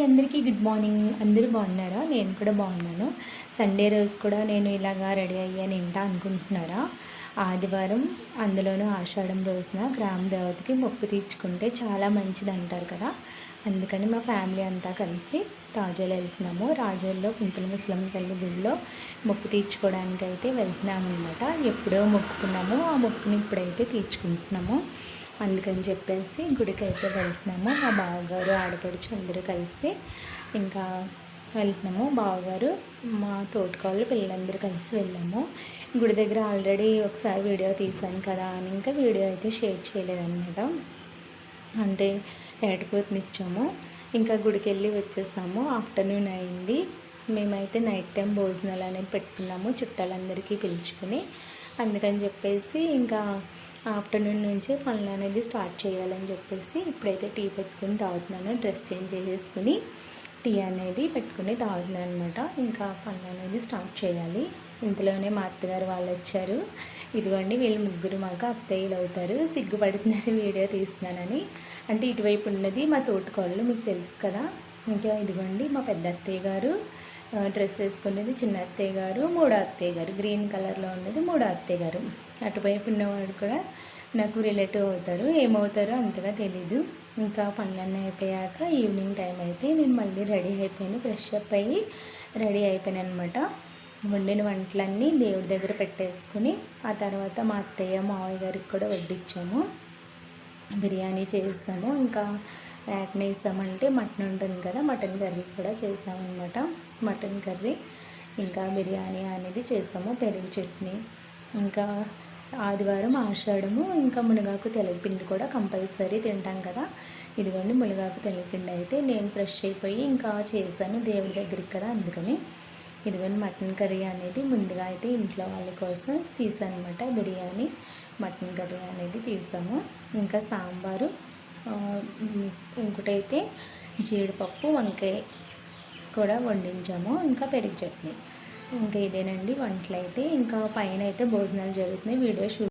అందరికీ good morning. అందరూ బాగున్నారా? నేను కూడా బాగున్నాను. సండే రోజు కూడా నేను ఇలాగా రెడీ అయ్యాను ఏంటా అనుకుంటున్నారా? ఆదివారం, అందులోనూ ఆషాఢం రోజున గ్రామ దేవతకి మొక్కు తీర్చుకుంటే చాలా మంచిది అంటారు కదా. అందుకని మా ఫ్యామిలీ అంతా కలిసి రాజోలు వెళ్తున్నాము. రాజోల్లో కుంతుల ముసలమ్మ తల్లి గుడిలో మొక్కు తీర్చుకోవడానికి అయితే వెళ్తున్నాము అనమాట. ఎప్పుడో మొక్కుకున్నాము, ఆ మొక్కుని ఇప్పుడైతే తీర్చుకుంటున్నాము. అందుకని చెప్పేసి గుడికి అయితే వెళ్తున్నాము. మా బావగారు, ఆడపడుచు అందరూ కలిసి ఇంకా వెళ్తున్నాము. బావగారు, మా తోటికోళ్ళు, పిల్లలందరూ కలిసి వెళ్ళాము. గుడి దగ్గర ఆల్రెడీ ఒకసారి వీడియో తీశాను కదా అని ఇంకా వీడియో అయితే షేర్ చేయలేదన్నమాట. అంటే ఏటపోతునిచ్చాము. ఇంకా గుడికి వెళ్ళి వచ్చేసాము. ఆఫ్టర్నూన్ అయింది. మేమైతే నైట్ టైం భోజనాలు అనేది పెట్టుకున్నాము చుట్టాలందరికీ పిలుచుకుని. అందుకని చెప్పేసి ఇంకా ఆఫ్టర్నూన్ నుంచే పనులు అనేది స్టార్ట్ చేయాలని చెప్పేసి ఇప్పుడైతే టీ పెట్టుకుని తాగుతున్నాను. డ్రెస్ చేంజ్ చేసేసుకుని టీ అనేది పెట్టుకుని తాగుతున్నాను అనమాట. ఇంకా పనులు అనేది స్టార్ట్ చేయాలి. ఇంతలోనే మా అత్తగారు వాళ్ళు వచ్చారు. ఇదిగోండి, వీళ్ళు ముగ్గురు మాకు అత్తయ్యలు అవుతారు. సిగ్గుపడుతున్నారు వీడియో తీస్తున్నానని. అంటే ఇటువైపు ఉన్నది మా తోటికోళ్ళు, మీకు తెలుసు కదా. ఇంకా ఇదిగోండి మా పెద్ద అత్తయ్య గారు డ్రెస్ వేసుకునేది చిన్న అత్తయ్య గారు, మూడో అత్తయ్య గారు, గ్రీన్ కలర్లో ఉన్నది మూడో అత్తయ్య గారు. అటువైపు ఉన్నవాడు కూడా నాకు రిలేటివ్ అవుతారు. ఏమవుతారో అంతగా తెలీదు. ఇంకా పనులన్నీ అయిపోయాక ఈవినింగ్ టైం అయితే నేను మళ్ళీ రెడీ అయిపోయాను. ఫ్రెష్ అప్ అయ్యి రెడీ అయిపోయాను అనమాట. వండిన వంటలన్నీ దేవుడి దగ్గర పెట్టేసుకుని ఆ తర్వాత మా అత్తయ్య మావయ్య గారికి కూడా వడ్డించాము. బిర్యానీ చేస్తాము. ఇంకా యాట్ని వేస్తామంటే మటన్ ఉంటుంది కదా, మటన్ కర్రీ కూడా చేసామన్నమాట. మటన్ కర్రీ ఇంకా బిర్యానీ అనేది చేసాము. పెరుగు చట్నీ. ఇంకా ఆదివారం ఆషాఢము, ఇంకా మునగాకు తెలగపిండి కూడా కంపల్సరీ తింటాం కదా. ఇదిగోండి మునగాకు తెలగపిండి అయితే నేను ఫ్రెష్ అయిపోయి ఇంకా చేశాను దేవుడి దగ్గరికి కదా, అందుకని. ఇదిగోండి మటన్ కర్రీ అనేది ముందుగా అయితే ఇంట్లో వాళ్ళ కోసం తీసాను అనమాట. బిర్యానీ, మటన్ కర్రీ అనేది తీసాము. ఇంకా సాంబారు, ఇంకోటైతే జీడిపప్పు, వంకాయ కూడా వండించాము. ఇంకా పెరుగు చట్నీ. ఇంకా ఇదేనండి వంటలు అయితే. ఇంకా పైన అయితే భోజనాలు జరుగుతున్నాయి. Video shoot